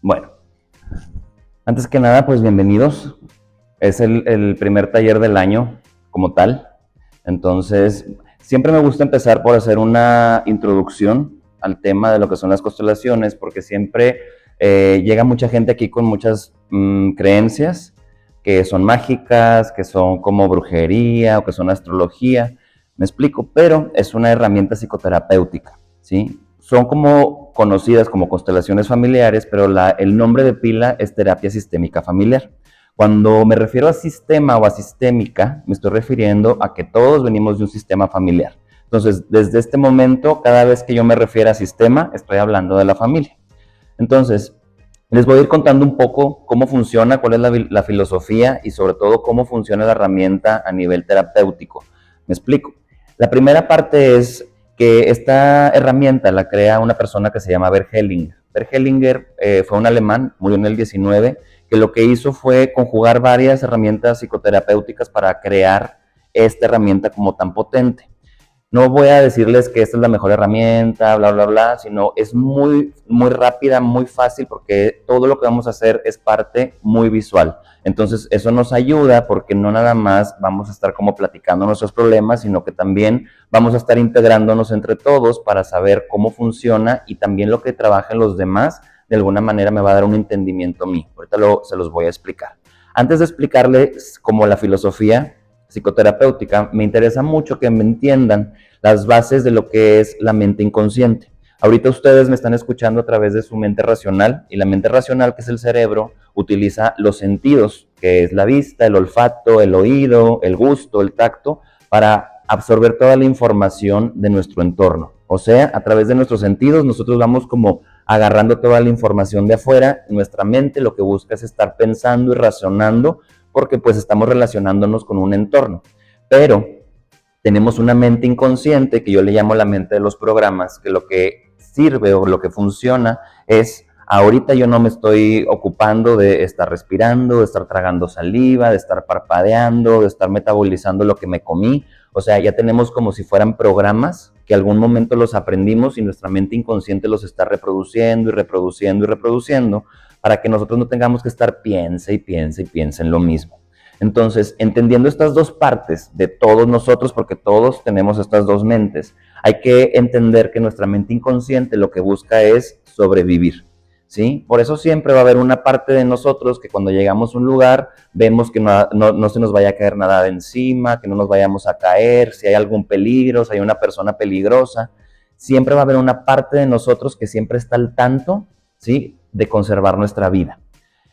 Bueno, antes que nada, pues bienvenidos. Es el primer taller del año como tal. Entonces, siempre me gusta empezar por hacer una introducción al tema de lo que son las constelaciones, porque siempre llega mucha gente aquí con muchas creencias que son mágicas, que son como brujería o que son astrología. Me explico, pero es una herramienta psicoterapéutica, ¿sí? Son como conocidas como constelaciones familiares, pero el nombre de pila es terapia sistémica familiar. Cuando me refiero a sistema o a sistémica, me estoy refiriendo a que todos venimos de un sistema familiar. Entonces, desde este momento, cada vez que yo me refiero a sistema, estoy hablando de la familia. Entonces, les voy a ir contando un poco cómo funciona, cuál es la filosofía y sobre todo cómo funciona la herramienta a nivel terapéutico. Me explico. La primera parte es que esta herramienta la crea una persona que se llama Bert Hellinger. Bert Hellinger fue un alemán, murió en el 19, que lo que hizo fue conjugar varias herramientas psicoterapéuticas para crear esta herramienta como tan potente. No voy a decirles que esta es la mejor herramienta, bla, bla, bla, sino es muy, muy rápida, muy fácil, porque todo lo que vamos a hacer es parte muy visual. Entonces, eso nos ayuda porque no nada más vamos a estar como platicando nuestros problemas, sino que también vamos a estar integrándonos entre todos para saber cómo funciona y también lo que trabajan los demás, de alguna manera me va a dar un entendimiento mío. Ahorita se los voy a explicar. Antes de explicarles como la filosofía psicoterapéutica, me interesa mucho que me entiendan las bases de lo que es la mente inconsciente. Ahorita ustedes me están escuchando a través de su mente racional y la mente racional, que es el cerebro, utiliza los sentidos, que es la vista, el olfato, el oído, el gusto, el tacto, para absorber toda la información de nuestro entorno. O sea, a través de nuestros sentidos nosotros vamos como agarrando toda la información de afuera. Nuestra mente lo que busca es estar pensando y razonando porque pues estamos relacionándonos con un entorno. Pero tenemos una mente inconsciente, que yo le llamo la mente de los programas, que lo que sirve o lo que funciona es, ahorita yo no me estoy ocupando de estar respirando, de estar tragando saliva, de estar parpadeando, de estar metabolizando lo que me comí. O sea, ya tenemos como si fueran programas que algún momento los aprendimos y nuestra mente inconsciente los está reproduciendo y reproduciendo y reproduciendo para que nosotros no tengamos que estar piense y piense y piense en lo mismo. Entonces, entendiendo estas dos partes de todos nosotros, porque todos tenemos estas dos mentes, hay que entender que nuestra mente inconsciente lo que busca es sobrevivir, ¿sí? Por eso siempre va a haber una parte de nosotros que cuando llegamos a un lugar vemos que no se nos vaya a caer nada de encima, que no nos vayamos a caer, si hay algún peligro, si hay una persona peligrosa, siempre va a haber una parte de nosotros que siempre está al tanto, ¿sí?, de conservar nuestra vida.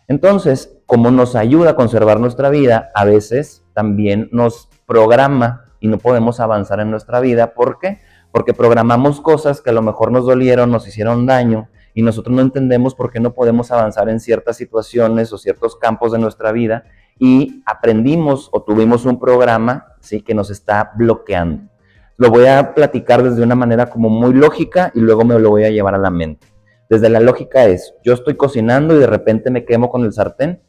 Entonces, como nos ayuda a conservar nuestra vida, a veces también nos programa y no podemos avanzar en nuestra vida. ¿Por qué? Porque programamos cosas que a lo mejor nos dolieron, nos hicieron daño y nosotros no entendemos por qué no podemos avanzar en ciertas situaciones o ciertos campos de nuestra vida y aprendimos o tuvimos un programa, ¿sí?, que nos está bloqueando. Lo voy a platicar desde una manera como muy lógica y luego me lo voy a llevar a la mente. Desde la lógica es, yo estoy cocinando y de repente me quemo con el sartén,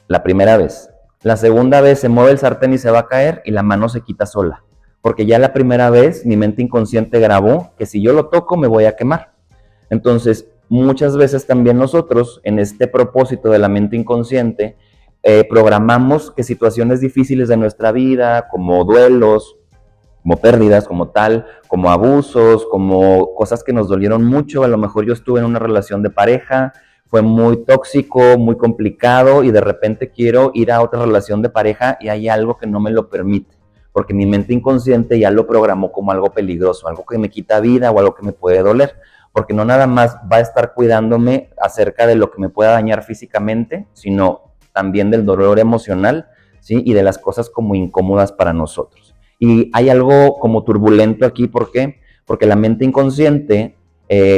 la primera vez. La segunda vez se mueve el sartén y se va a caer y la mano se quita sola. Porque ya la primera vez mi mente inconsciente grabó que si yo lo toco me voy a quemar. Entonces, muchas veces también nosotros, en este propósito de la mente inconsciente, programamos que situaciones difíciles de nuestra vida, como duelos, como pérdidas, como tal, como abusos, como cosas que nos dolieron mucho. A lo mejor yo estuve en una relación de pareja, fue muy tóxico, muy complicado y de repente quiero ir a otra relación de pareja y hay algo que no me lo permite, porque mi mente inconsciente ya lo programó como algo peligroso, algo que me quita vida o algo que me puede doler, porque no nada más va a estar cuidándome acerca de lo que me pueda dañar físicamente, sino también del dolor emocional, ¿sí?, y de las cosas como incómodas para nosotros. Y hay algo como turbulento aquí, ¿por qué? Porque la mente inconsciente,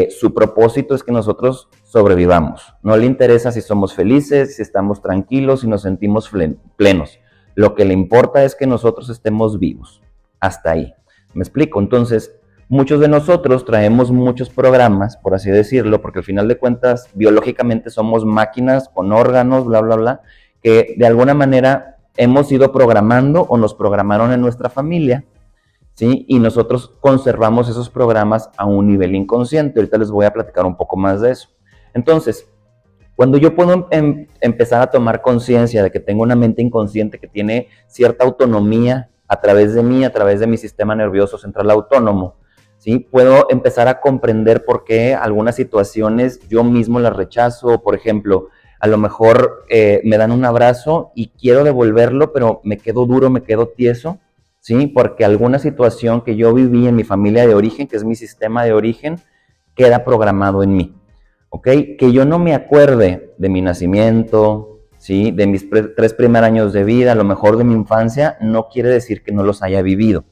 su propósito es que nosotros sobrevivamos. No le interesa si somos felices, si estamos tranquilos, si nos sentimos plenos. Lo que le importa es que nosotros estemos vivos. Hasta ahí. ¿Me explico? Entonces, muchos de nosotros traemos muchos programas, por así decirlo, porque al final de cuentas, biológicamente somos máquinas con órganos, bla, bla, bla, que de alguna manera hemos ido programando o nos programaron en nuestra familia, ¿sí? Y nosotros conservamos esos programas a un nivel inconsciente. Ahorita les voy a platicar un poco más de eso. Entonces, Cuando yo puedo empezar a tomar conciencia de que tengo una mente inconsciente que tiene cierta autonomía a través de mí, a través de mi sistema nervioso central autónomo, ¿sí? Puedo empezar a comprender por qué algunas situaciones yo mismo las rechazo. Por ejemplo, a lo mejor me dan un abrazo y quiero devolverlo, pero me quedo duro, me quedo tieso, ¿sí? Porque alguna situación que yo viví en mi familia de origen, que es mi sistema de origen, queda programado en mí, ¿ok? Que yo no me acuerde de mi nacimiento, ¿sí? De mis 3 primeros años de vida, a lo mejor de mi infancia, no quiere decir que no los haya vivido,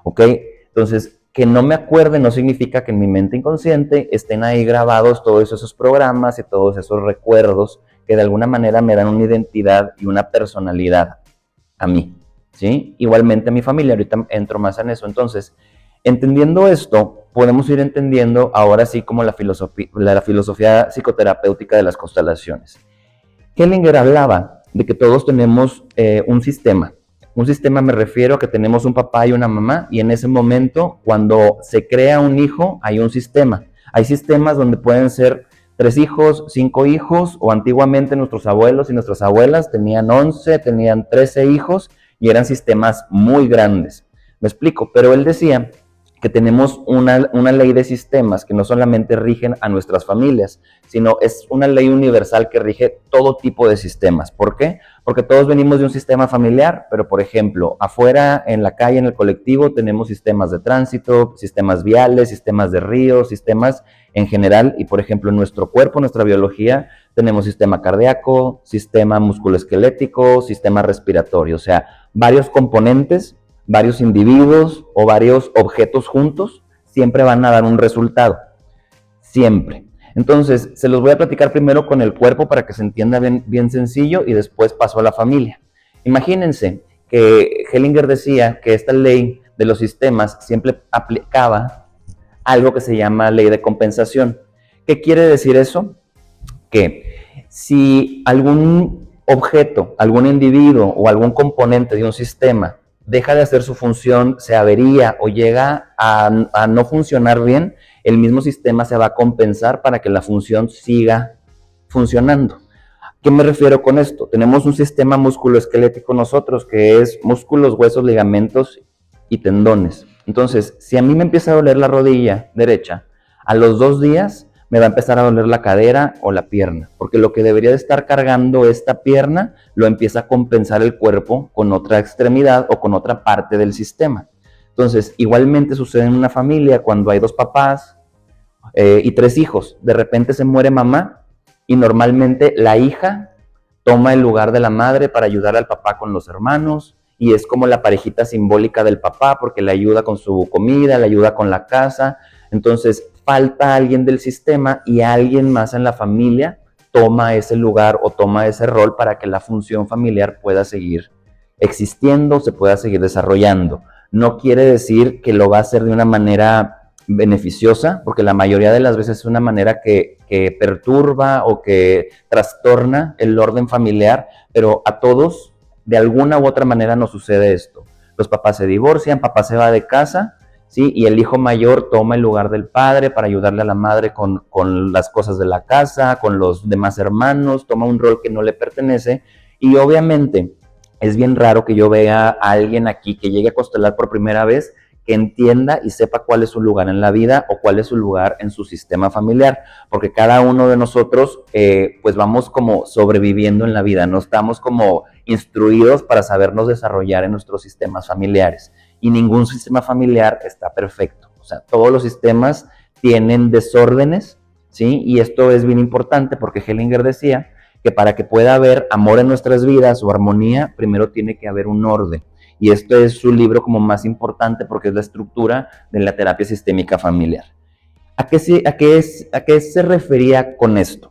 ¿ok? Entonces, que no me acuerde no significa que en mi mente inconsciente estén ahí grabados todos esos programas y todos esos recuerdos que de alguna manera me dan una identidad y una personalidad a mí, ¿sí? Igualmente a mi familia, ahorita entro más en eso. Entonces, entendiendo esto, podemos ir entendiendo ahora sí como la filosofía psicoterapéutica de las constelaciones. Hellinger hablaba de que todos tenemos un sistema. Un sistema me refiero a que tenemos un papá y una mamá, y en ese momento, cuando se crea un hijo, hay un sistema. Hay sistemas donde pueden ser 3 hijos, 5 hijos, o antiguamente nuestros abuelos y nuestras abuelas tenían 11, tenían 13 hijos, y eran sistemas muy grandes. Me explico, pero él decía que tenemos una ley de sistemas que no solamente rigen a nuestras familias, sino es una ley universal que rige todo tipo de sistemas. ¿Por qué? Porque todos venimos de un sistema familiar, pero por ejemplo, afuera, en la calle, en el colectivo, tenemos sistemas de tránsito, sistemas viales, sistemas de ríos, sistemas en general, y por ejemplo, en nuestro cuerpo, nuestra biología, tenemos sistema cardíaco, sistema musculoesquelético, sistema respiratorio, o sea, varios componentes, varios individuos o varios objetos juntos, siempre van a dar un resultado, siempre. Entonces, se los voy a platicar primero con el cuerpo para que se entienda bien sencillo y después paso a la familia. Imagínense que Hellinger decía que esta ley de los sistemas siempre aplicaba algo que se llama ley de compensación. ¿Qué quiere decir eso? Que si algún objeto, algún individuo o algún componente de un sistema deja de hacer su función, se avería o llega a no funcionar bien, el mismo sistema se va a compensar para que la función siga funcionando. ¿Qué me refiero con esto? Tenemos un sistema musculoesquelético nosotros, que es músculos, huesos, ligamentos y tendones. Entonces, si a mí me empieza a doler la rodilla derecha, a los 2 días me va a empezar a doler la cadera o la pierna, porque lo que debería de estar cargando esta pierna lo empieza a compensar el cuerpo con otra extremidad o con otra parte del sistema. Entonces, igualmente sucede en una familia cuando hay 2 papás y 3 hijos. De repente se muere mamá y normalmente la hija toma el lugar de la madre para ayudar al papá con los hermanos, y es como la parejita simbólica del papá porque le ayuda con su comida, le ayuda con la casa. Entonces falta alguien del sistema y alguien más en la familia toma ese lugar o toma ese rol para que la función familiar pueda seguir existiendo, se pueda seguir desarrollando. No quiere decir que lo va a hacer de una manera beneficiosa, porque la mayoría de las veces es una manera que perturba o que trastorna el orden familiar, pero a todos de alguna u otra manera nos sucede esto. Los papás se divorcian, papá se va de casa, ¿sí? Y el hijo mayor toma el lugar del padre para ayudarle a la madre con las cosas de la casa, con los demás hermanos, toma un rol que no le pertenece, y obviamente es bien raro que yo vea a alguien aquí que llegue a constelar por primera vez que entienda y sepa cuál es su lugar en la vida o cuál es su lugar en su sistema familiar, porque cada uno de nosotros pues vamos como sobreviviendo en la vida, no estamos como instruidos para sabernos desarrollar en nuestros sistemas familiares, y ningún sistema familiar está perfecto, o sea, todos los sistemas tienen desórdenes, ¿sí? Y esto es bien importante porque Hellinger decía que para que pueda haber amor en nuestras vidas o armonía, primero tiene que haber un orden. Y este es su libro como más importante porque es la estructura de la terapia sistémica familiar. ¿A qué se refería con esto?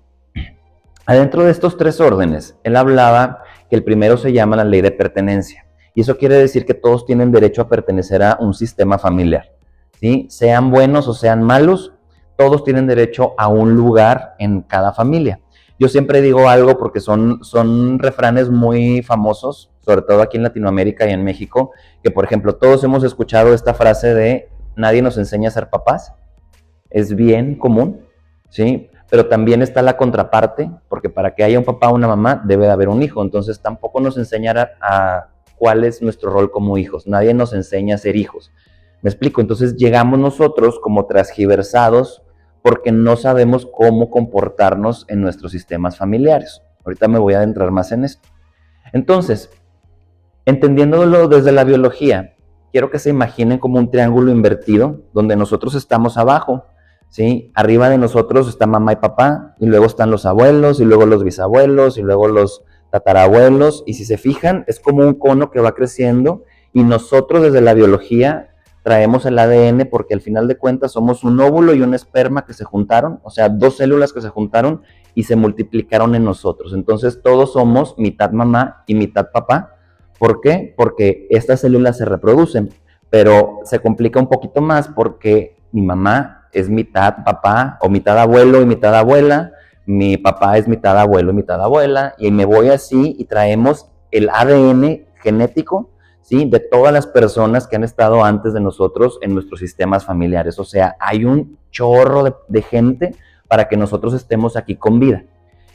Adentro de estos 3 órdenes, él hablaba que el primero se llama la ley de pertenencia. Y eso quiere decir que todos tienen derecho a pertenecer a un sistema familiar, ¿sí? Sean buenos o sean malos, todos tienen derecho a un lugar en cada familia. Yo siempre digo algo porque son refranes muy famosos, sobre todo aquí en Latinoamérica y en México, que por ejemplo todos hemos escuchado esta frase de nadie nos enseña a ser papás. Es bien común, ¿sí? pero también está la contraparte, porque para que haya un papá o una mamá debe de haber un hijo, entonces tampoco nos enseñará a cuál es nuestro rol como hijos, nadie nos enseña a ser hijos. ¿Me explico? Entonces llegamos nosotros como transgiversados porque no sabemos cómo comportarnos en nuestros sistemas familiares. Ahorita me voy a adentrar más en esto. Entonces, entendiéndolo desde la biología, quiero que se imaginen como un triángulo invertido donde nosotros estamos abajo, ¿sí? Arriba de nosotros está mamá y papá, y luego están los abuelos, y luego los bisabuelos, y luego los tatarabuelos, y si se fijan, es como un cono que va creciendo, y nosotros desde la biología traemos el ADN porque al final de cuentas somos un óvulo y un esperma que se juntaron, o sea, dos células que se juntaron y se multiplicaron en nosotros. Entonces todos somos mitad mamá y mitad papá. ¿Por qué? Porque estas células se reproducen, pero se complica un poquito más porque mi mamá es mitad papá o mitad abuelo y mitad abuela, mi papá es mitad abuelo y mitad abuela, y me voy así y traemos el ADN genético, ¿sí? De todas las personas que han estado antes de nosotros en nuestros sistemas familiares. O sea, hay un chorro de gente para que nosotros estemos aquí con vida.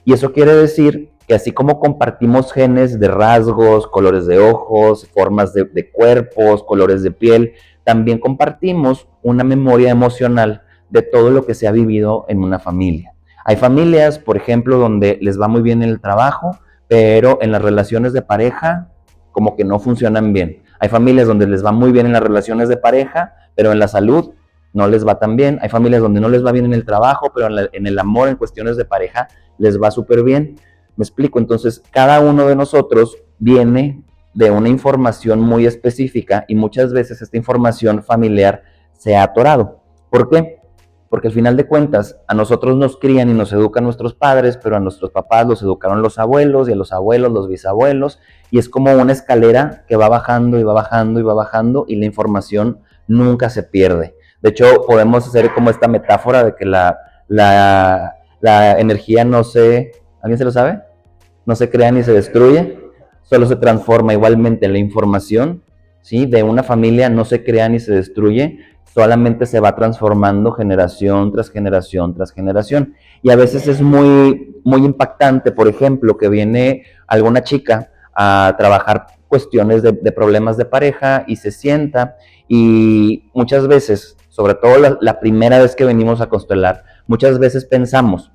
Y eso quiere decir que así como compartimos genes de rasgos, colores de ojos, formas de cuerpos, colores de piel, también compartimos una memoria emocional de todo lo que se ha vivido en una familia. Hay familias, por ejemplo, donde les va muy bien en el trabajo, pero en las relaciones de pareja como que no funcionan bien. Hay familias donde les va muy bien en las relaciones de pareja, pero en la salud no les va tan bien. Hay familias donde no les va bien en el trabajo, pero en el amor, en cuestiones de pareja, les va súper bien. ¿Me explico? Entonces, cada uno de nosotros viene de una información muy específica y muchas veces esta información familiar se ha atorado. ¿Por qué? Porque al final de cuentas a nosotros nos crían y nos educan nuestros padres, pero a nuestros papás los educaron los abuelos y a los abuelos los bisabuelos, y es como una escalera que va bajando y va bajando y va bajando y la información nunca se pierde. De hecho, podemos hacer como esta metáfora de que la energía no se... ¿Alguien se lo sabe? No se crea ni se destruye, solo se transforma. Igualmente la información, ¿sí? De una familia no se crea ni se destruye, solamente se va transformando generación tras generación tras generación. Y a veces es muy, muy impactante, por ejemplo, que viene alguna chica a trabajar cuestiones de problemas de pareja y se sienta y muchas veces, sobre todo la primera vez que venimos a constelar, muchas veces pensamos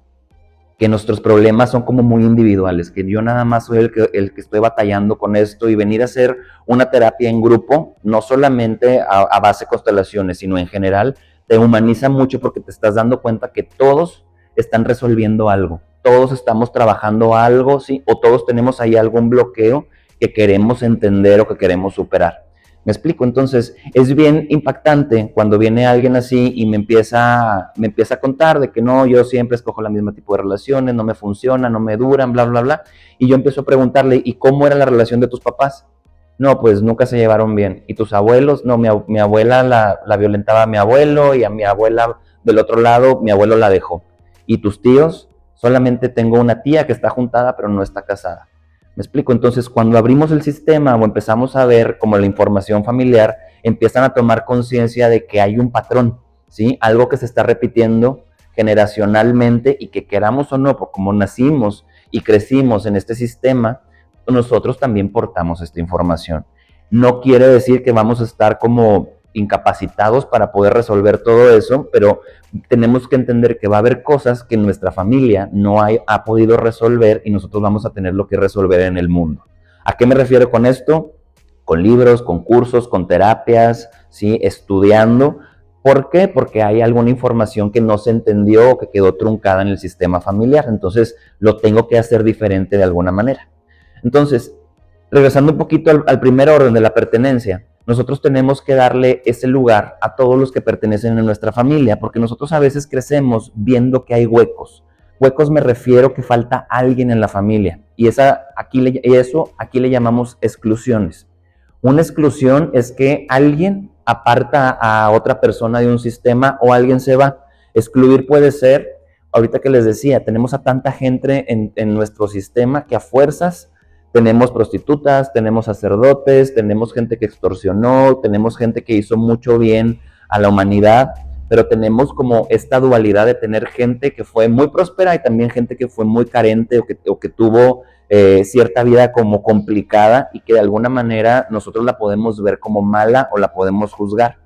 que nuestros problemas son como muy individuales, que yo nada más soy el que estoy batallando con esto, y venir a hacer una terapia en grupo, no solamente a base de constelaciones, sino en general, te humaniza mucho porque te estás dando cuenta que todos están resolviendo algo, todos estamos trabajando algo, ¿sí? O todos tenemos ahí algún bloqueo que queremos entender o que queremos superar. ¿Me explico? Entonces, es bien impactante cuando viene alguien así y me empieza a contar de que no, yo siempre escojo la misma tipo de relaciones, no me funcionan, no me duran, bla, bla, bla. Y yo empiezo a preguntarle, ¿y cómo era la relación de tus papás? No, pues nunca se llevaron bien. ¿Y tus abuelos? No, mi abuela la violentaba a mi abuelo, y a mi abuela del otro lado, mi abuelo la dejó. ¿Y tus tíos? Solamente tengo una tía que está juntada, pero no está casada. ¿Me explico? Entonces, cuando abrimos el sistema o empezamos a ver como la información familiar, empiezan a tomar conciencia de que hay un patrón, ¿sí? Algo que se está repitiendo generacionalmente y que queramos o no, por como nacimos y crecimos en este sistema, nosotros también portamos esta información. No quiere decir que vamos a estar como incapacitados para poder resolver todo eso, pero tenemos que entender que va a haber cosas que nuestra familia no ha podido resolver y nosotros vamos a tenerlo que resolver en el mundo. ¿A qué me refiero con esto? Con libros, con cursos, con terapias, ¿sí? Estudiando. ¿Por qué? Porque hay alguna información que no se entendió o que quedó truncada en el sistema familiar. Entonces, lo tengo que hacer diferente de alguna manera. Entonces, regresando un poquito al primer orden de la pertenencia, nosotros tenemos que darle ese lugar a todos los que pertenecen a nuestra familia, porque nosotros a veces crecemos viendo que hay huecos. Huecos me refiero que falta alguien en la familia, y eso aquí le llamamos exclusiones. Una exclusión es que alguien aparta a otra persona de un sistema o alguien se va. Excluir puede ser, ahorita que les decía, tenemos a tanta gente en nuestro sistema que a fuerzas tenemos prostitutas, tenemos sacerdotes, tenemos gente que extorsionó, tenemos gente que hizo mucho bien a la humanidad, pero tenemos como esta dualidad de tener gente que fue muy próspera y también gente que fue muy carente o que tuvo cierta vida como complicada y que de alguna manera nosotros la podemos ver como mala o la podemos juzgar.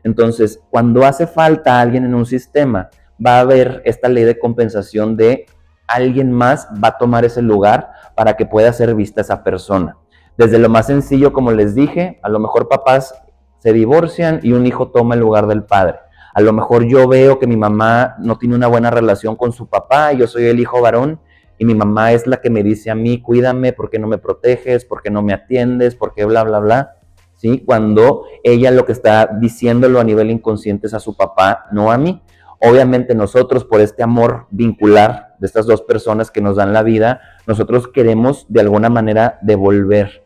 Entonces, cuando hace falta alguien en un sistema, va a haber esta ley de compensación de alguien más va a tomar ese lugar para que pueda ser vista esa persona. Desde lo más sencillo, como les dije, a lo mejor papás se divorcian y un hijo toma el lugar del padre. A lo mejor yo veo que mi mamá no tiene una buena relación con su papá, y yo soy el hijo varón, y mi mamá es la que me dice a mí, cuídame, ¿por qué no me proteges? ¿Por qué no me atiendes? ¿Por qué bla, bla, bla? ¿Sí? Cuando ella lo que está diciéndolo a nivel inconsciente es a su papá, no a mí. Obviamente nosotros, por este amor vincular de estas dos personas que nos dan la vida, nosotros queremos de alguna manera devolver,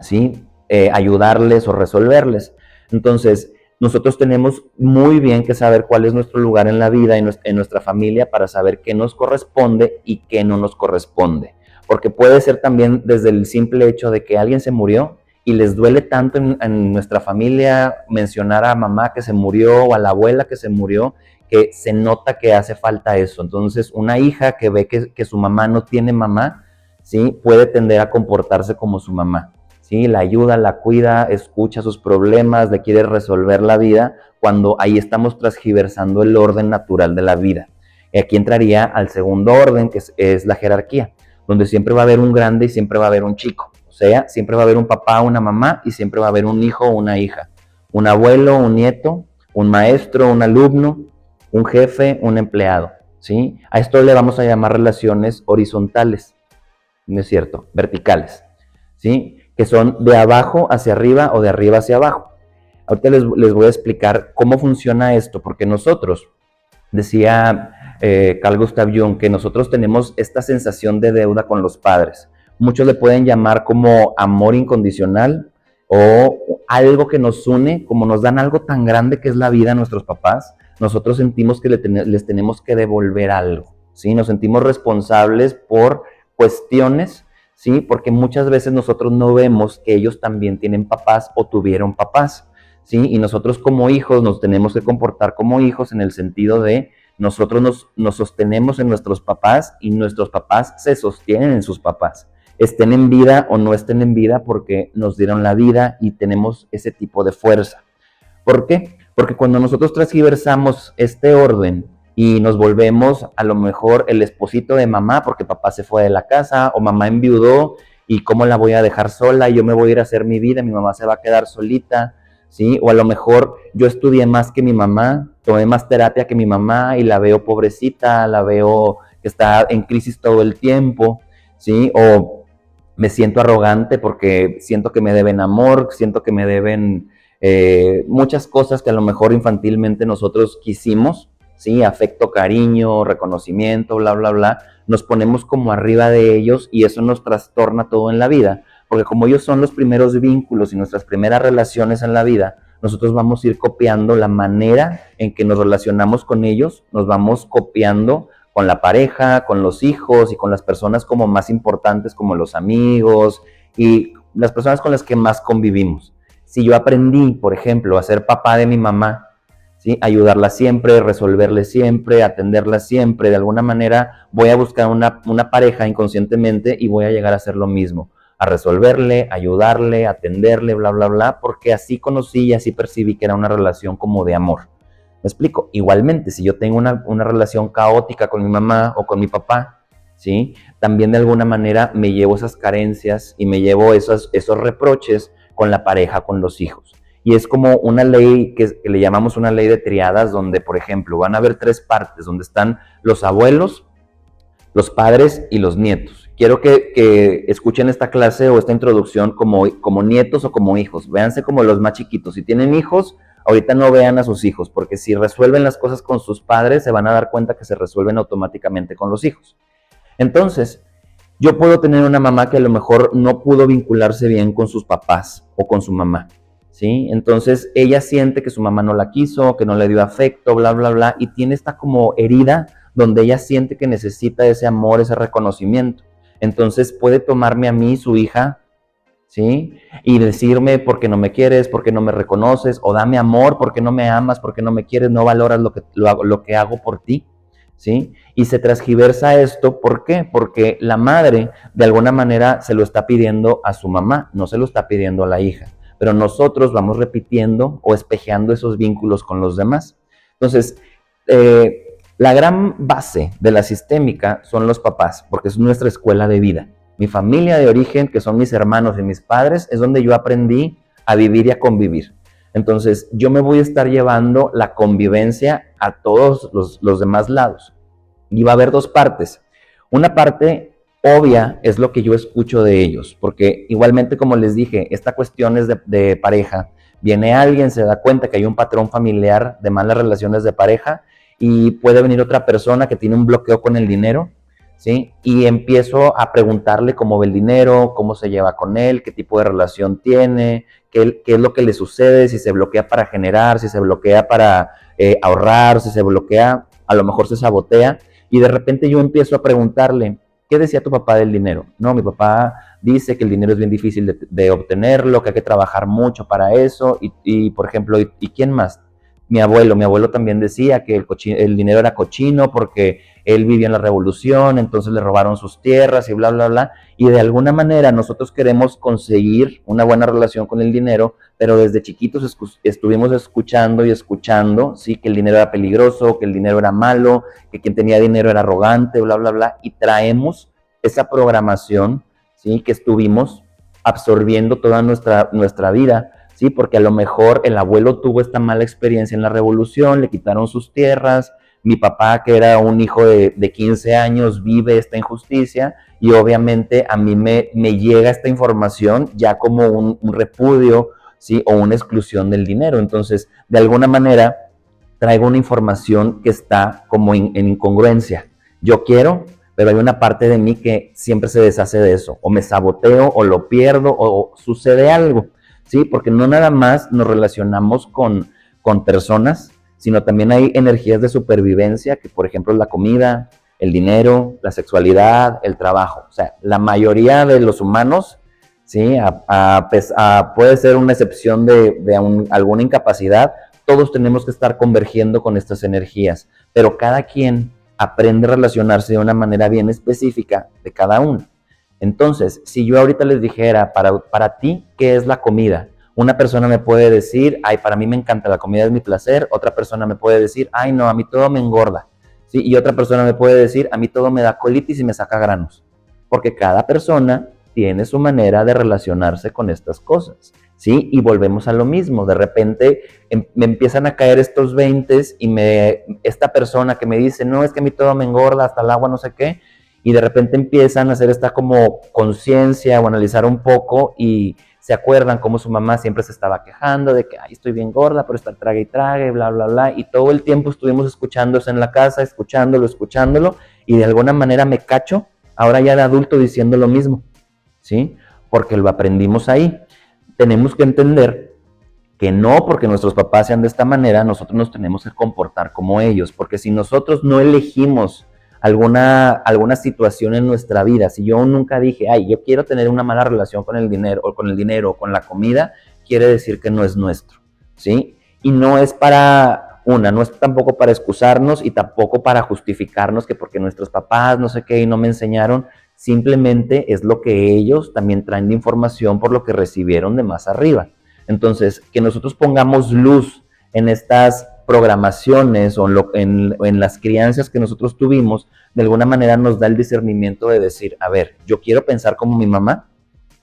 ¿sí? Ayudarles o resolverles. Entonces, nosotros tenemos muy bien que saber cuál es nuestro lugar en la vida, en nuestra familia, para saber qué nos corresponde y qué no nos corresponde. Porque puede ser también desde el simple hecho de que alguien se murió y les duele tanto en nuestra familia mencionar a mamá que se murió o a la abuela que se murió, que se nota que hace falta eso. Entonces, una hija que ve que su mamá no tiene mamá, ¿sí? Puede tender a comportarse como su mamá. ¿Sí? La ayuda, la cuida, escucha sus problemas, le quiere resolver la vida, cuando ahí estamos transgiversando el orden natural de la vida. Y aquí entraría al segundo orden, que es la jerarquía, donde siempre va a haber un grande y siempre va a haber un chico. O sea, siempre va a haber un papá, una mamá, y siempre va a haber un hijo o una hija. Un abuelo, un nieto, un maestro, un alumno, un jefe, un empleado. ¿Sí? A esto le vamos a llamar relaciones horizontales, ¿no es cierto? Verticales. ¿Sí? Que son de abajo hacia arriba o de arriba hacia abajo. Ahorita les voy a explicar cómo funciona esto, porque nosotros, decía Carl Gustav Jung, que nosotros tenemos esta sensación de deuda con los padres. Muchos le pueden llamar como amor incondicional o algo que nos une, como nos dan algo tan grande que es la vida a nuestros papás, nosotros sentimos que les tenemos que devolver algo, ¿sí? Nos sentimos responsables por cuestiones, ¿sí? Porque muchas veces nosotros no vemos que ellos también tienen papás o tuvieron papás, ¿sí? Y nosotros como hijos nos tenemos que comportar como hijos en el sentido de nosotros nos sostenemos en nuestros papás y nuestros papás se sostienen en sus papás, estén en vida o no estén en vida, porque nos dieron la vida y tenemos ese tipo de fuerza. ¿Por qué? Porque cuando nosotros transgiversamos este orden y nos volvemos a lo mejor el esposito de mamá porque papá se fue de la casa o mamá enviudó y cómo la voy a dejar sola y yo me voy a ir a hacer mi vida, mi mamá se va a quedar solita, ¿sí? O a lo mejor yo estudié más que mi mamá, tomé más terapia que mi mamá y la veo pobrecita, la veo que está en crisis todo el tiempo, ¿sí? O me siento arrogante porque siento que me deben amor, siento que me deben muchas cosas que a lo mejor infantilmente nosotros quisimos, ¿sí? Afecto, cariño, reconocimiento, bla, bla, bla. Nos ponemos como arriba de ellos y eso nos trastorna todo en la vida, porque como ellos son los primeros vínculos y nuestras primeras relaciones en la vida, nosotros vamos a ir copiando la manera en que nos relacionamos con ellos, nos vamos copiando con la pareja, con los hijos y con las personas como más importantes, como los amigos y las personas con las que más convivimos. Si yo aprendí, por ejemplo, a ser papá de mi mamá, ¿sí? Ayudarla siempre, resolverle siempre, atenderla siempre, de alguna manera voy a buscar una pareja inconscientemente y voy a llegar a hacer lo mismo, a resolverle, ayudarle, atenderle, bla, bla, bla, porque así conocí y así percibí que era una relación como de amor. ¿Me explico? Igualmente, si yo tengo una relación caótica con mi mamá o con mi papá, ¿sí? También de alguna manera me llevo esas carencias y me llevo esos reproches con la pareja, con los hijos. Y es como una ley que le llamamos una ley de triadas, donde, por ejemplo, van a haber tres partes, donde están los abuelos, los padres y los nietos. Quiero que escuchen esta clase o esta introducción como nietos o como hijos. Véanse como los más chiquitos. Si tienen hijos, ahorita no vean a sus hijos, porque si resuelven las cosas con sus padres, se van a dar cuenta que se resuelven automáticamente con los hijos. Entonces, yo puedo tener una mamá que a lo mejor no pudo vincularse bien con sus papás o con su mamá, ¿sí? Entonces, ella siente que su mamá no la quiso, que no le dio afecto, bla, bla, bla, y tiene esta como herida donde ella siente que necesita ese amor, ese reconocimiento. Entonces, puede tomarme a mí, su hija, ¿sí? Y decirme por qué no me quieres, por qué no me reconoces, o dame amor, por qué no me amas, por qué no me quieres, no valoras lo que hago por ti, ¿sí? Y se transgiversa esto, ¿por qué? Porque la madre de alguna manera se lo está pidiendo a su mamá, no se lo está pidiendo a la hija, pero nosotros vamos repitiendo o espejeando esos vínculos con los demás. Entonces, la gran base de la sistémica son los papás, porque es nuestra escuela de vida. Mi familia de origen, que son mis hermanos y mis padres, es donde yo aprendí a vivir y a convivir. Entonces, yo me voy a estar llevando la convivencia a todos los demás lados. Y va a haber dos partes. Una parte obvia es lo que yo escucho de ellos, porque igualmente, como les dije, esta cuestión es de pareja. Viene alguien, se da cuenta que hay un patrón familiar de malas relaciones de pareja y puede venir otra persona que tiene un bloqueo con el dinero, ¿sí? Y empiezo a preguntarle cómo ve el dinero, cómo se lleva con él, qué tipo de relación tiene, qué es lo que le sucede, si se bloquea para generar, si se bloquea para ahorrar, si se bloquea, a lo mejor se sabotea. Y de repente yo empiezo a preguntarle, ¿qué decía tu papá del dinero? No, mi papá dice que el dinero es bien difícil de obtenerlo, que hay que trabajar mucho para eso. Y por ejemplo, ¿y quién más? Mi abuelo también decía que el dinero era cochino porque él vivía en la revolución, entonces le robaron sus tierras y bla, bla, bla. Y de alguna manera nosotros queremos conseguir una buena relación con el dinero, pero desde chiquitos estuvimos escuchando y escuchando, sí, que el dinero era peligroso, que el dinero era malo, que quien tenía dinero era arrogante, bla, bla, bla. Y traemos esa programación, sí, que estuvimos absorbiendo toda nuestra vida. Sí, porque a lo mejor el abuelo tuvo esta mala experiencia en la revolución, le quitaron sus tierras, mi papá, que era un hijo de 15 años, vive esta injusticia y obviamente a mí me llega esta información ya como un repudio, ¿sí? O una exclusión del dinero. Entonces, de alguna manera, traigo una información que está como en incongruencia. Yo quiero, pero hay una parte de mí que siempre se deshace de eso. O me saboteo, o lo pierdo, o sucede algo. ¿Sí? Porque no nada más nos relacionamos con personas, sino también hay energías de supervivencia, que por ejemplo es la comida, el dinero, la sexualidad, el trabajo. O sea, la mayoría de los humanos, ¿sí? Puede ser una excepción de alguna incapacidad, todos tenemos que estar convergiendo con estas energías, pero cada quien aprende a relacionarse de una manera bien específica de cada uno. Entonces, si yo ahorita les dijera, para ti, ¿qué es la comida? Una persona me puede decir, ay, para mí me encanta, la comida es mi placer. Otra persona me puede decir, ay, no, a mí todo me engorda. ¿Sí? Y otra persona me puede decir, a mí todo me da colitis y me saca granos. Porque cada persona tiene su manera de relacionarse con estas cosas. ¿Sí? Y volvemos a lo mismo. De repente me empiezan a caer estos 20 y esta persona que me dice, no, es que a mí todo me engorda, hasta el agua, no sé qué, y de repente empiezan a hacer esta como conciencia o analizar un poco y se acuerdan cómo su mamá siempre se estaba quejando de que, ay, estoy bien gorda, pero está trague y trague, bla, bla, bla, y todo el tiempo estuvimos escuchándose en la casa, escuchándolo, y de alguna manera me cacho, ahora ya de adulto diciendo lo mismo, ¿sí? Porque lo aprendimos ahí. Tenemos que entender que no porque nuestros papás sean de esta manera, nosotros nos tenemos que comportar como ellos, porque si nosotros no elegimos alguna situación en nuestra vida, si yo nunca dije, ay, yo quiero tener una mala relación con el dinero, o con la comida, quiere decir que no es nuestro, ¿sí? Y no es no es tampoco para excusarnos y tampoco para justificarnos que porque nuestros papás no sé qué y no me enseñaron, simplemente es lo que ellos también traen de información por lo que recibieron de más arriba. Entonces, que nosotros pongamos luz en estas programaciones o en las crianzas que nosotros tuvimos, de alguna manera nos da el discernimiento de decir, a ver, yo quiero pensar como mi mamá,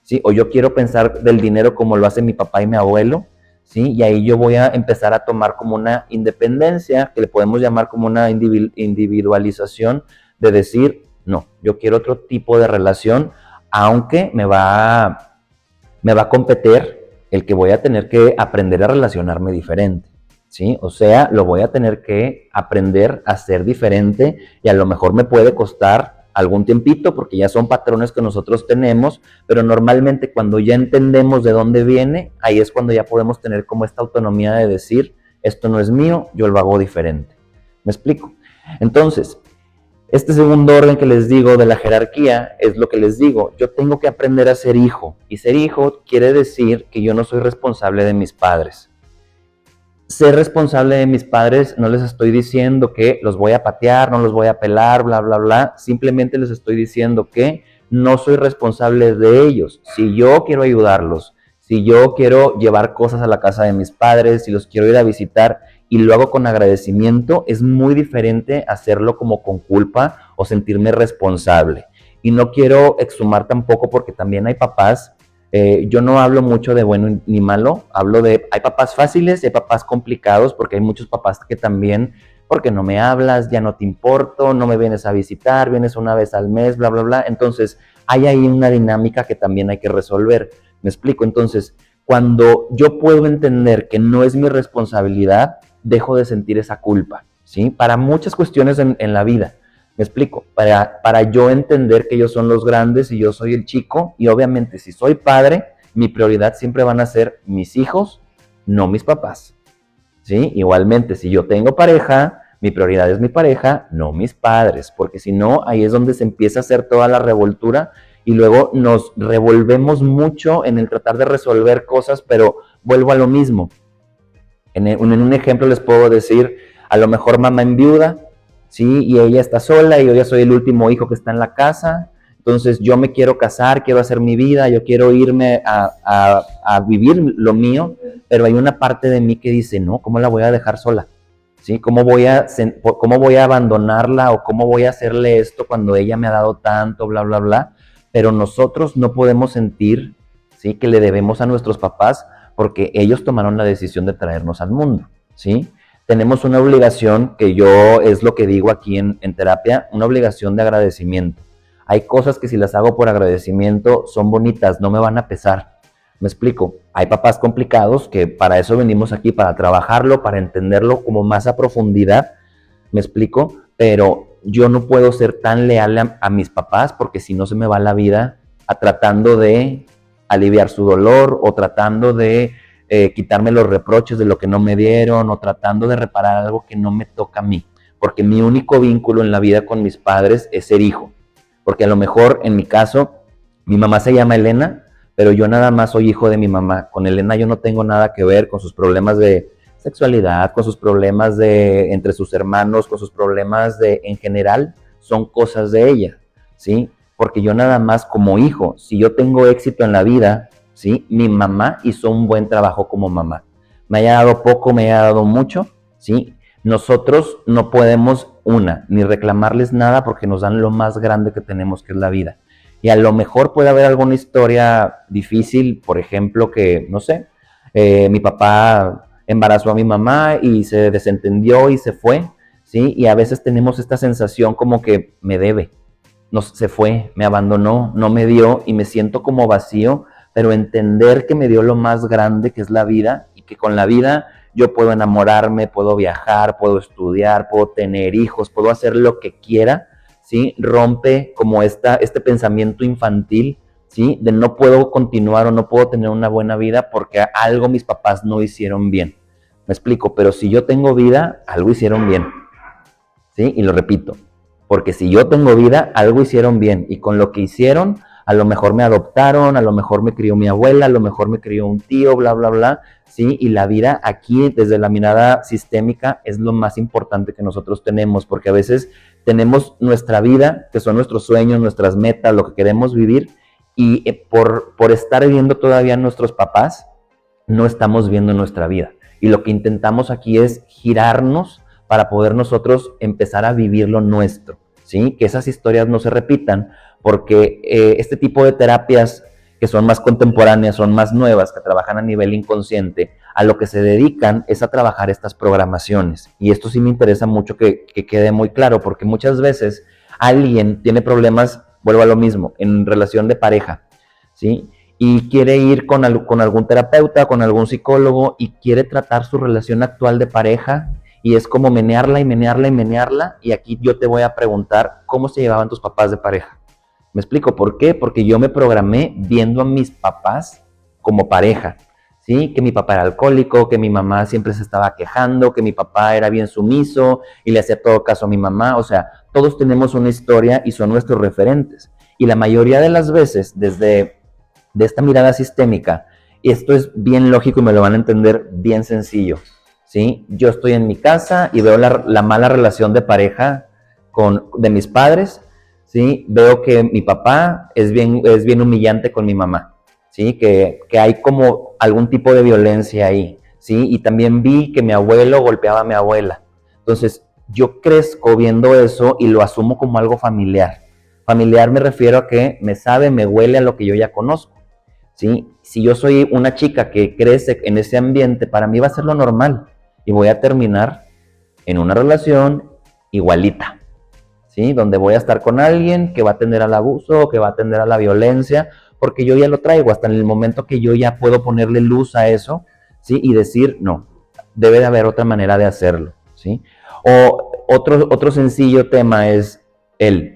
¿sí? O yo quiero pensar del dinero como lo hace mi papá y mi abuelo, ¿sí? Y ahí yo voy a empezar a tomar como una independencia, que le podemos llamar como una individualización, de decir, no, yo quiero otro tipo de relación, aunque me va a competir el que voy a tener que aprender a relacionarme diferente, ¿sí? O sea, lo voy a tener que aprender a ser diferente y a lo mejor me puede costar algún tiempito porque ya son patrones que nosotros tenemos, pero normalmente cuando ya entendemos de dónde viene, ahí es cuando ya podemos tener como esta autonomía de decir, esto no es mío, yo lo hago diferente. ¿Me explico? Entonces, Este segundo orden que les digo de la jerarquía es lo que les digo. Yo tengo que aprender a ser hijo. Y ser hijo quiere decir que yo no soy responsable de mis padres. Ser responsable de mis padres no les estoy diciendo que los voy a patear, no los voy a pelar, bla, bla, bla. Simplemente les estoy diciendo que no soy responsable de ellos. Si yo quiero ayudarlos, si yo quiero llevar cosas a la casa de mis padres, si los quiero ir a visitar y lo hago con agradecimiento, es muy diferente hacerlo como con culpa o sentirme responsable. Y no quiero exhumar tampoco porque también hay papás. Yo no hablo mucho de bueno ni malo, hablo de, hay papás fáciles y hay papás complicados, porque hay muchos papás que también, porque no me hablas, ya no te importo, no me vienes a visitar, vienes una vez al mes, bla, bla, bla. Entonces, hay ahí una dinámica que también hay que resolver. ¿Me explico? Entonces, cuando yo puedo entender que no es mi responsabilidad, dejo de sentir esa culpa, ¿sí? Para muchas cuestiones en la vida. Me explico, para yo entender que ellos son los grandes y yo soy el chico, y obviamente si soy padre, mi prioridad siempre van a ser mis hijos, no mis papás, ¿sí? Igualmente, si yo tengo pareja, mi prioridad es mi pareja, no mis padres, porque si no, ahí es donde se empieza a hacer toda la revoltura y luego nos revolvemos mucho en el tratar de resolver cosas, pero vuelvo a lo mismo. En un ejemplo les puedo decir, a lo mejor mamá enviuda, ¿sí? Y ella está sola y yo ya soy el último hijo que está en la casa. Entonces yo me quiero casar, quiero hacer mi vida, yo quiero irme a vivir lo mío, pero hay una parte de mí que dice, no, ¿cómo la voy a dejar sola? ¿Sí? ¿Cómo voy a abandonarla o cómo voy a hacerle esto cuando ella me ha dado tanto, bla, bla, bla? Pero nosotros no podemos sentir, ¿sí?, que le debemos a nuestros papás porque ellos tomaron la decisión de traernos al mundo, ¿sí? Tenemos una obligación, que yo es lo que digo aquí en terapia, una obligación de agradecimiento. Hay cosas que si las hago por agradecimiento son bonitas, no me van a pesar. Me explico, hay papás complicados que para eso venimos aquí, para trabajarlo, para entenderlo como más a profundidad, me explico, pero yo no puedo ser tan leal a mis papás porque si no se me va la vida tratando de aliviar su dolor o tratando de quitarme los reproches de lo que no me dieron o tratando de reparar algo que no me toca a mí, porque mi único vínculo en la vida con mis padres es ser hijo, porque a lo mejor en mi caso mi mamá se llama Elena, pero yo nada más soy hijo de mi mamá. Con Elena yo no tengo nada que ver con sus problemas de sexualidad, con sus problemas de entre sus hermanos, con sus problemas de en general, son cosas de ella, ¿sí? Porque yo nada más como hijo, si yo tengo éxito en la vida, ¿sí?, mi mamá hizo un buen trabajo como mamá. Me haya dado poco, me haya dado mucho, ¿sí? Nosotros no podemos, ni reclamarles nada porque nos dan lo más grande que tenemos, que es la vida. Y a lo mejor puede haber alguna historia difícil, por ejemplo, que, no sé, mi papá embarazó a mi mamá y se desentendió y se fue, ¿sí? Y a veces tenemos esta sensación como que me debe, se fue, me abandonó, no me dio y me siento como vacío, pero entender que me dio lo más grande que es la vida y que con la vida yo puedo enamorarme, puedo viajar, puedo estudiar, puedo tener hijos, puedo hacer lo que quiera, ¿sí? Rompe como este pensamiento infantil, ¿sí?, de no puedo continuar o no puedo tener una buena vida porque algo mis papás no hicieron bien. Me explico, pero si yo tengo vida, algo hicieron bien, ¿sí? Y lo repito, porque si yo tengo vida, algo hicieron bien y con lo que hicieron, a lo mejor me adoptaron, a lo mejor me crió mi abuela, a lo mejor me crió un tío, bla, bla, bla, ¿sí? Y la vida aquí, desde la mirada sistémica, es lo más importante que nosotros tenemos, porque a veces tenemos nuestra vida, que son nuestros sueños, nuestras metas, lo que queremos vivir, y por estar viendo todavía a nuestros papás, no estamos viendo nuestra vida. Y lo que intentamos aquí es girarnos para poder nosotros empezar a vivir lo nuestro, ¿sí? Que esas historias no se repitan, porque este tipo de terapias que son más contemporáneas, son más nuevas, que trabajan a nivel inconsciente, a lo que se dedican es a trabajar estas programaciones. Y esto sí me interesa mucho que quede muy claro, porque muchas veces alguien tiene problemas, vuelvo a lo mismo, en relación de pareja, ¿sí? Y quiere ir con algún terapeuta, con algún psicólogo y quiere tratar su relación actual de pareja y es como menearla y menearla y menearla, y aquí yo te voy a preguntar cómo se llevaban tus papás de pareja. ¿Me explico por qué? Porque yo me programé viendo a mis papás como pareja, ¿sí? Que mi papá era alcohólico, que mi mamá siempre se estaba quejando, que mi papá era bien sumiso y le hacía todo caso a mi mamá. O sea, todos tenemos una historia y son nuestros referentes. Y la mayoría de las veces, desde de esta mirada sistémica, y esto es bien lógico y me lo van a entender bien sencillo, ¿sí? Yo estoy en mi casa y veo la mala relación de pareja de mis padres, ¿sí? Veo que mi papá es bien humillante con mi mamá, ¿sí? Que hay como algún tipo de violencia ahí, ¿sí? Y también vi que mi abuelo golpeaba a mi abuela. Entonces, yo crezco viendo eso y lo asumo como algo familiar. Familiar me refiero a que me sabe, me huele a lo que yo ya conozco, ¿sí? Si yo soy una chica que crece en ese ambiente, para mí va a ser lo normal y voy a terminar en una relación igualita, ¿sí? Donde voy a estar con alguien que va a tender al abuso, que va a tender a la violencia, porque yo ya lo traigo hasta en el momento que yo ya puedo ponerle luz a eso, ¿sí? Y decir, no, debe de haber otra manera de hacerlo, ¿sí? O otro sencillo tema es el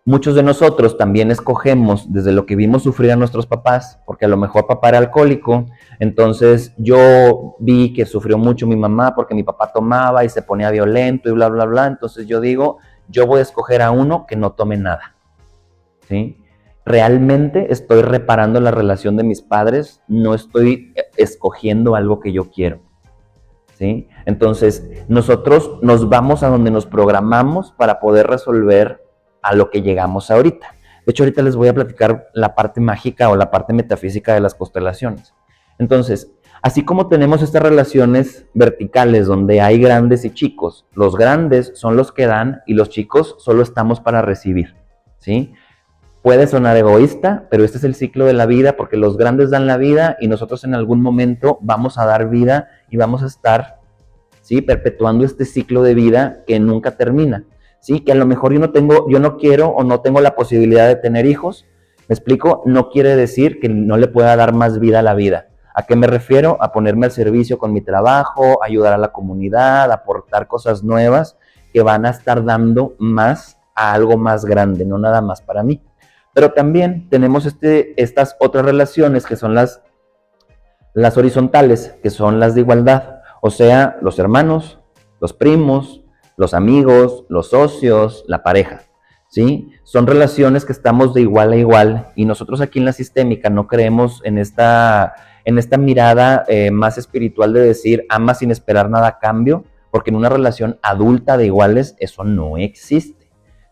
muchos de nosotros también escogemos desde lo que vimos sufrir a nuestros papás, porque a lo mejor papá era alcohólico, entonces yo vi que sufrió mucho mi mamá porque mi papá tomaba y se ponía violento y bla, bla, bla, entonces yo digo, yo voy a escoger a uno que no tome nada, ¿sí? Realmente estoy reparando la relación de mis padres, no estoy escogiendo algo que yo quiero, ¿sí? Entonces, nosotros nos vamos a donde nos programamos para poder resolver a lo que llegamos ahorita. De hecho, ahorita les voy a platicar la parte mágica o la parte metafísica de las constelaciones. Entonces, así como tenemos estas relaciones verticales donde hay grandes y chicos, los grandes son los que dan y los chicos solo estamos para recibir, ¿sí? Puede sonar egoísta, pero este es el ciclo de la vida porque los grandes dan la vida y nosotros en algún momento vamos a dar vida y vamos a estar, ¿sí? Perpetuando este ciclo de vida que nunca termina, ¿sí? Que a lo mejor yo no quiero o no tengo la posibilidad de tener hijos, ¿me explico? No quiere decir que no le pueda dar más vida a la vida. ¿A qué me refiero? A ponerme al servicio con mi trabajo, ayudar a la comunidad, aportar cosas nuevas que van a estar dando más a algo más grande, no nada más para mí. Pero también tenemos estas otras relaciones que son las horizontales, que son las de igualdad, o sea, los hermanos, los primos, los amigos, los socios, la pareja, ¿sí? Son relaciones que estamos de igual a igual y nosotros aquí en la sistémica no creemos en esta mirada más espiritual de decir ama sin esperar nada a cambio, porque en una relación adulta de iguales eso no existe.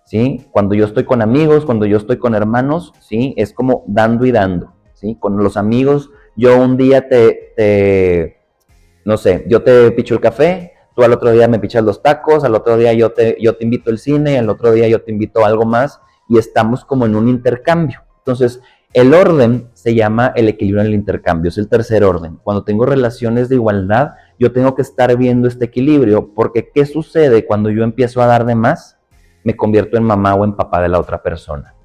¿Sí? Cuando yo estoy con amigos, cuando yo estoy con hermanos, ¿sí? Es como dando y dando, ¿sí? Con los amigos, yo un día no sé, yo te picho el café, tú al otro día me pichas los tacos, al otro día yo te invito al cine, al otro día yo te invito a algo más y estamos como en un intercambio. Entonces, el orden se llama el equilibrio en el intercambio, es el tercer orden. Cuando tengo relaciones de igualdad, yo tengo que estar viendo este equilibrio, porque ¿qué sucede cuando yo empiezo a dar de más? Me convierto en mamá o en papá de la otra persona.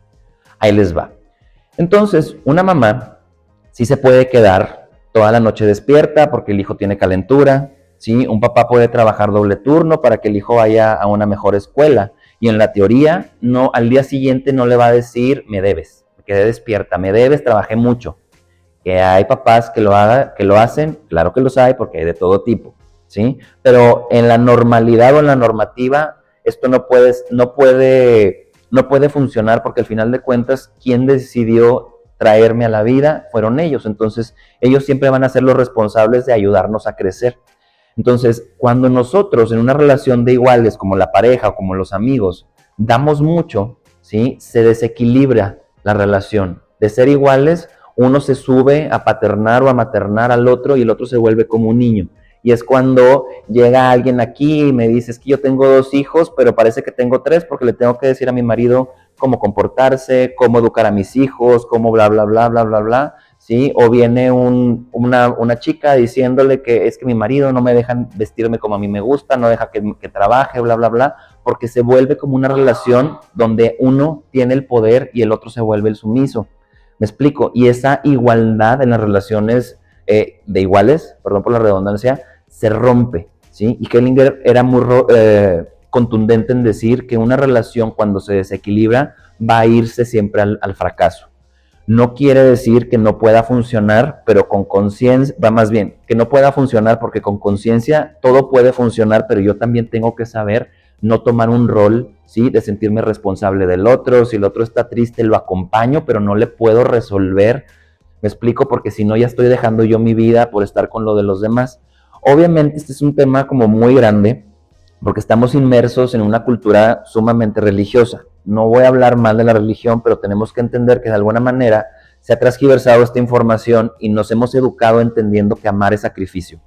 Ahí les va. Entonces, una mamá sí se puede quedar toda la noche despierta porque el hijo tiene calentura, ¿sí? Un papá puede trabajar doble turno para que el hijo vaya a una mejor escuela. Y en la teoría, no, al día siguiente no le va a decir, me debes, me quedé despierta, me debes, trabajé mucho. Que hay papás que lo hacen, claro que los hay porque hay de todo tipo, ¿sí? Pero en la normalidad o en la normativa esto no puede funcionar porque al final de cuentas, quien decidió traerme a la vida fueron ellos. Entonces, ellos siempre van a ser los responsables de ayudarnos a crecer. Entonces, cuando nosotros en una relación de iguales, como la pareja o como los amigos, damos mucho, ¿sí? Se desequilibra la relación. De ser iguales, uno se sube a paternar o a maternar al otro y el otro se vuelve como un niño. Y es cuando llega alguien aquí y me dice, es que yo tengo 2 hijos, pero parece que tengo 3 porque le tengo que decir a mi marido cómo comportarse, cómo educar a mis hijos, cómo bla, bla, bla, bla, bla, bla, ¿sí? O viene una chica diciéndole que es que mi marido no me deja vestirme como a mí me gusta, no deja que trabaje, bla, bla, bla, porque se vuelve como una relación donde uno tiene el poder y el otro se vuelve el sumiso. ¿Me explico? Y esa igualdad en las relaciones de iguales, perdón por la redundancia, se rompe, ¿sí? Y Kellinger era muy contundente en decir que una relación cuando se desequilibra va a irse siempre al fracaso. no quiere decir que no pueda funcionar, pero con conciencia, va más bien, que no pueda funcionar porque con conciencia todo puede funcionar, pero yo también tengo que saber no tomar un rol, ¿sí? De sentirme responsable del otro. Si el otro está triste, lo acompaño, pero no le puedo resolver. Me explico, porque si no ya estoy dejando yo mi vida por estar con lo de los demás. Obviamente este es un tema como muy grande, porque estamos inmersos en una cultura sumamente religiosa. No voy a hablar mal de la religión, pero tenemos que entender que de alguna manera se ha transgiversado esta información y nos hemos educado entendiendo que amar es sacrificio.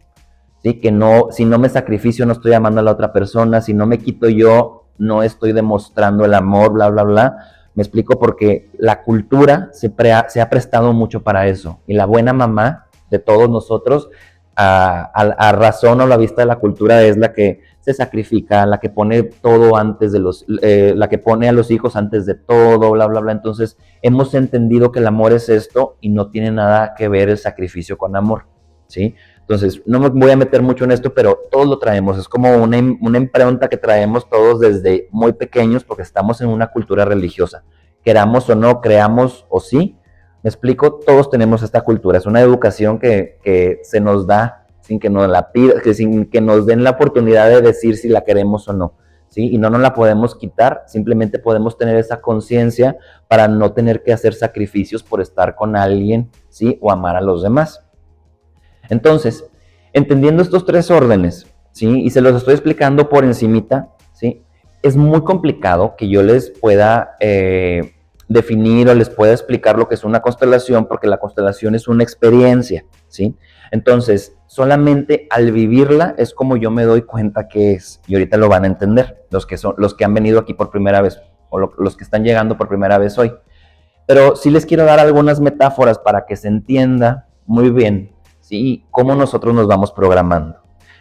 ¿Sí? Que no, si no me sacrificio no estoy amando a la otra persona, si no me quito yo no estoy demostrando el amor, bla, bla, bla. Me explico, porque la cultura se ha prestado mucho para eso. Y la buena mamá de todos nosotros, a razón o a la vista de la cultura, es la que se sacrifica, la que pone todo antes de la que pone a los hijos antes de todo, bla, bla, bla. Entonces hemos entendido que el amor es esto y no tiene nada que ver el sacrificio con amor, ¿sí? Entonces, no me voy a meter mucho en esto, pero todos lo traemos. Es como una impronta que traemos todos desde muy pequeños, porque estamos en una cultura religiosa. Queramos o no, creamos o sí, me explico, todos tenemos esta cultura. Es una educación que se nos da sin que nos la pida, sin que nos den la oportunidad de decir si la queremos o no, ¿sí? Y no nos la podemos quitar, simplemente podemos tener esa conciencia para no tener que hacer sacrificios por estar con alguien, ¿sí? O amar a los demás. Entonces, entendiendo estos tres órdenes, ¿sí? Y se los estoy explicando por encimita, ¿sí? Es muy complicado que yo les pueda definir o les pueda explicar lo que es una constelación, porque la constelación es una experiencia, ¿sí? Entonces, solamente al vivirla es como yo me doy cuenta que es, y ahorita lo van a entender, los que han venido aquí por primera vez, o los que están llegando por primera vez hoy. Pero sí les quiero dar algunas metáforas para que se entienda muy bien, ¿sí? Cómo nosotros nos vamos programando.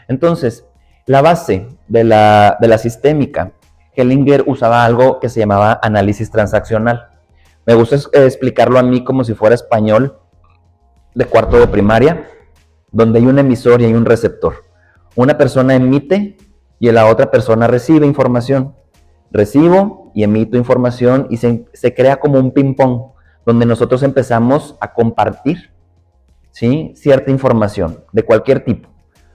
Entonces, la base de la sistémica, Hellinger usaba algo que se llamaba análisis transaccional. Me gusta explicarlo a mí como si fuera español de cuarto de primaria, donde hay un emisor y hay un receptor. Una persona emite y la otra persona recibe información. Recibo y emito información y se crea como un ping-pong, donde nosotros empezamos a compartir, ¿sí? Cierta información de cualquier tipo,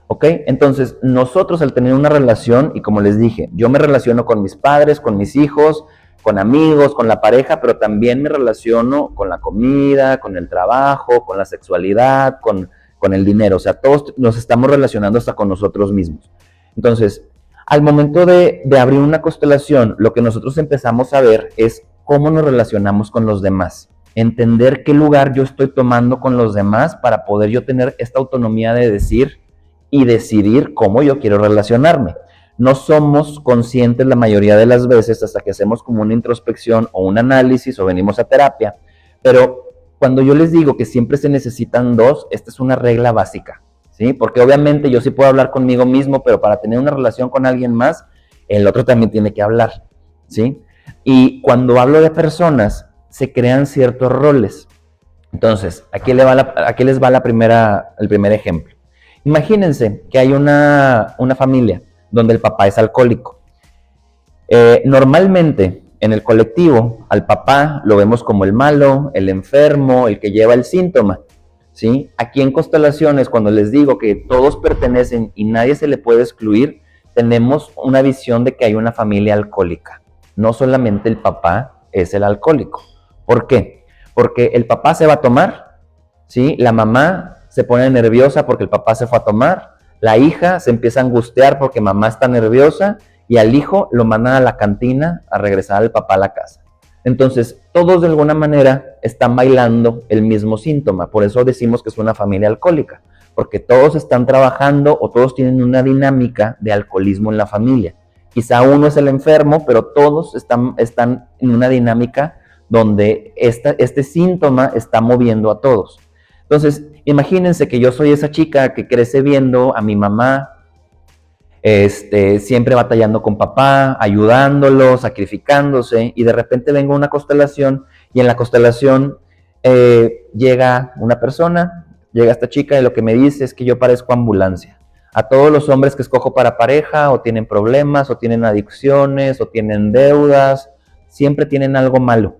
¿ok? Entonces, nosotros al tener una relación, y como les dije, yo me relaciono con mis padres, con mis hijos, con amigos, con la pareja, pero también me relaciono con la comida, con el trabajo, con la sexualidad, con el dinero. O sea, todos nos estamos relacionando hasta con nosotros mismos. Entonces, al momento de abrir una constelación, lo que nosotros empezamos a ver es cómo nos relacionamos con los demás. Entender qué lugar yo estoy tomando con los demás para poder yo tener esta autonomía de decir y decidir cómo yo quiero relacionarme. No somos conscientes la mayoría de las veces hasta que hacemos como una introspección o un análisis o venimos a terapia, pero cuando yo les digo que siempre se necesitan dos, esta es una regla básica, ¿sí? Porque obviamente yo sí puedo hablar conmigo mismo, pero para tener una relación con alguien más, el otro también tiene que hablar, ¿sí? Y cuando hablo de personas, se crean ciertos roles. Entonces, aquí les va el primer ejemplo. Imagínense que hay una familia donde el papá es alcohólico. Normalmente, en el colectivo, al papá lo vemos como el malo, el enfermo, el que lleva el síntoma, ¿sí? Aquí en constelaciones, cuando les digo que todos pertenecen y nadie se le puede excluir, tenemos una visión de que hay una familia alcohólica. No solamente el papá es el alcohólico. ¿Por qué? Porque el papá se va a tomar, ¿sí? La mamá se pone nerviosa porque el papá se fue a tomar, la hija se empieza a angustiar porque mamá está nerviosa y al hijo lo mandan a la cantina a regresar al papá a la casa. Entonces, todos de alguna manera están bailando el mismo síntoma. Por eso decimos que es una familia alcohólica, porque todos están trabajando o todos tienen una dinámica de alcoholismo en la familia. Quizá uno es el enfermo, pero todos están en una dinámica donde este síntoma está moviendo a todos. Entonces, imagínense que yo soy esa chica que crece viendo a mi mamá siempre batallando con papá, ayudándolo, sacrificándose, y de repente vengo a una constelación, y en la constelación llega una persona, llega esta chica, y lo que me dice es que yo parezco ambulancia. A todos los hombres que escojo para pareja, o tienen problemas, o tienen adicciones, o tienen deudas, siempre tienen algo malo,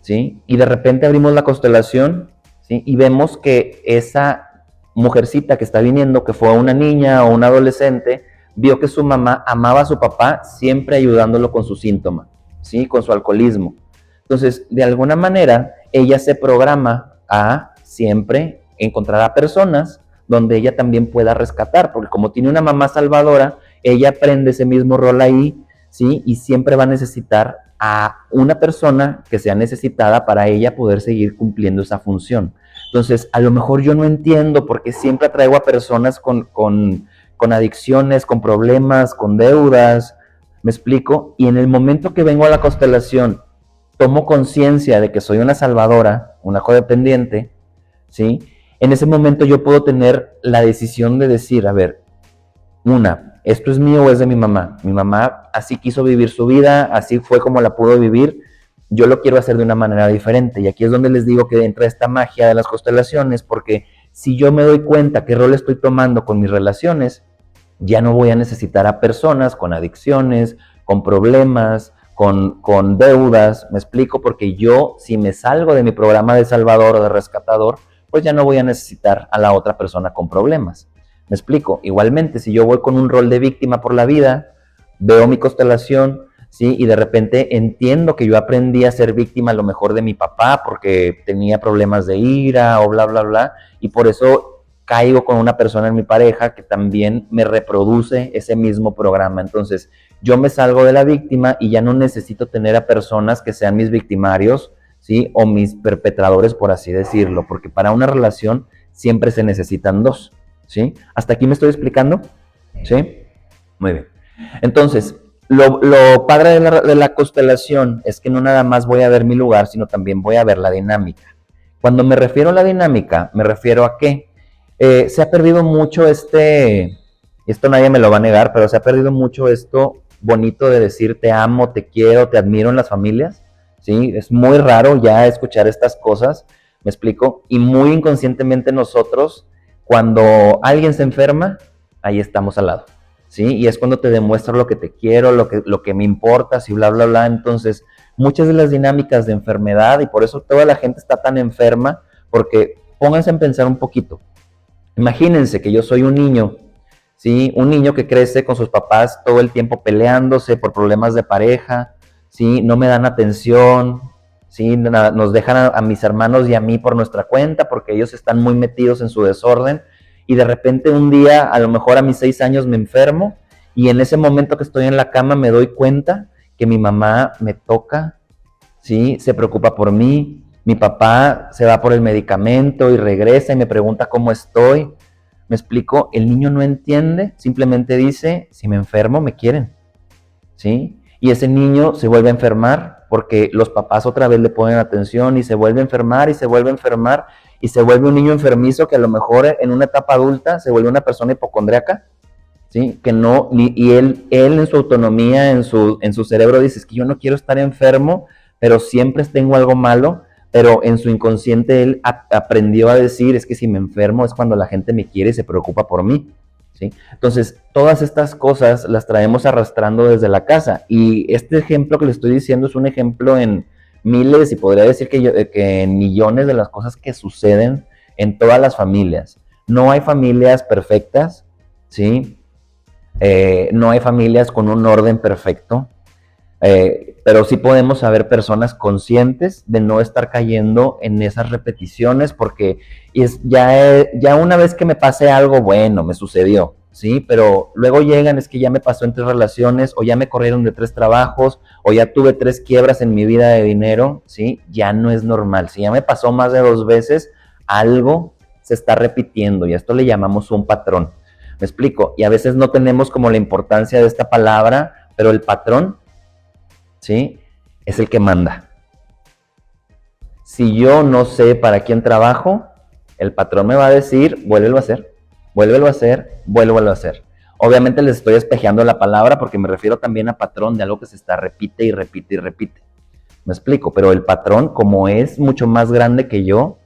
¿sí? Y de repente abrimos la constelación, ¿sí? Y vemos que esa mujercita que está viniendo, que fue una niña o un adolescente, vio que su mamá amaba a su papá siempre ayudándolo con su síntoma, ¿sí? Con su alcoholismo. Entonces, de alguna manera, ella se programa a siempre encontrar a personas donde ella también pueda rescatar, porque como tiene una mamá salvadora, ella aprende ese mismo rol ahí, ¿sí? Y siempre va a necesitar a una persona que sea necesitada para ella poder seguir cumpliendo esa función. Entonces, a lo mejor yo no entiendo por qué siempre atraigo a personas con adicciones, con problemas, con deudas, ¿me explico? Y en el momento que vengo a la constelación, tomo conciencia de que soy una salvadora, una codependiente, ¿sí? En ese momento yo puedo tener la decisión de decir, a ver, esto es mío o es de mi mamá. Mi mamá así quiso vivir su vida, así fue como la pudo vivir. Yo lo quiero hacer de una manera diferente. Y aquí es donde les digo que entra esta magia de las constelaciones, porque si yo me doy cuenta qué rol estoy tomando con mis relaciones, ya no voy a necesitar a personas con adicciones, con problemas, con deudas. Me explico, porque yo, si me salgo de mi programa de salvador o de rescatador, pues ya no voy a necesitar a la otra persona con problemas. Me explico. Igualmente, si yo voy con un rol de víctima por la vida, veo mi constelación, ¿sí? Y de repente entiendo que yo aprendí a ser víctima a lo mejor de mi papá porque tenía problemas de ira o bla, bla, bla, y por eso caigo con una persona en mi pareja que también me reproduce ese mismo programa. Entonces, yo me salgo de la víctima y ya no necesito tener a personas que sean mis victimarios, ¿sí? O mis perpetradores, por así decirlo, porque para una relación siempre se necesitan dos. ¿Sí? ¿Hasta aquí me estoy explicando? ¿Sí? Muy bien. Entonces, lo padre de la constelación es que no nada más voy a ver mi lugar, sino también voy a ver la dinámica. Cuando me refiero a la dinámica, me refiero a que se ha perdido mucho esto nadie me lo va a negar, pero se ha perdido mucho esto bonito de decir te amo, te quiero, te admiro en las familias. ¿Sí? Es muy raro ya escuchar estas cosas, me explico, y muy inconscientemente nosotros cuando alguien se enferma, ahí estamos al lado, ¿sí? Y es cuando te demuestro lo que te quiero, lo que me importa, y bla, bla, bla. Entonces, muchas de las dinámicas de enfermedad, y por eso toda la gente está tan enferma, porque pónganse a pensar un poquito. Imagínense que yo soy un niño, ¿sí? Un niño que crece con sus papás todo el tiempo peleándose por problemas de pareja, ¿sí? No me dan atención, ¿sí? Nos dejan a mis hermanos y a mí por nuestra cuenta porque ellos están muy metidos en su desorden y de repente un día, a lo mejor a mis 6 años me enfermo y en ese momento que estoy en la cama me doy cuenta que mi mamá me toca, ¿sí? Se preocupa por mí, mi papá se va por el medicamento y regresa y me pregunta cómo estoy. ¿Me explico? El niño no entiende, simplemente dice, si me enfermo, me quieren, ¿sí? Y ese niño se vuelve a enfermar porque los papás otra vez le ponen atención y se vuelve a enfermar y se vuelve a enfermar y se vuelve un niño enfermizo que a lo mejor en una etapa adulta se vuelve una persona hipocondríaca, ¿sí? Que no, y él en su autonomía, en su cerebro dice, es que yo no quiero estar enfermo, pero siempre tengo algo malo, pero en su inconsciente él aprendió a decir, es que si me enfermo es cuando la gente me quiere y se preocupa por mí, ¿sí? Entonces, todas estas cosas las traemos arrastrando desde la casa, y este ejemplo que le estoy diciendo es un ejemplo en miles, y podría decir que en millones de las cosas que suceden en todas las familias. No hay familias perfectas, ¿sí? No hay familias con un orden perfecto, pero sí podemos saber personas conscientes de no estar cayendo en esas repeticiones porque ya una vez que me pase algo bueno, me sucedió, ¿sí? Pero luego llegan, es que ya me pasó en 3 relaciones o ya me corrieron de 3 trabajos o ya tuve 3 quiebras en mi vida de dinero, ¿sí? Ya no es normal. Si ya me pasó más de 2 veces, algo se está repitiendo y a esto le llamamos un patrón. ¿Me explico? Y a veces no tenemos como la importancia de esta palabra, pero el patrón, ¿sí? Es el que manda. Si yo no sé para quién trabajo, el patrón me va a decir, vuélvelo a hacer, vuélvelo a hacer, vuélvelo a hacer. Obviamente les estoy espejeando la palabra porque me refiero también a patrón de algo que se está repite y repite y repite. Me explico, pero el patrón, como es mucho más grande que yo,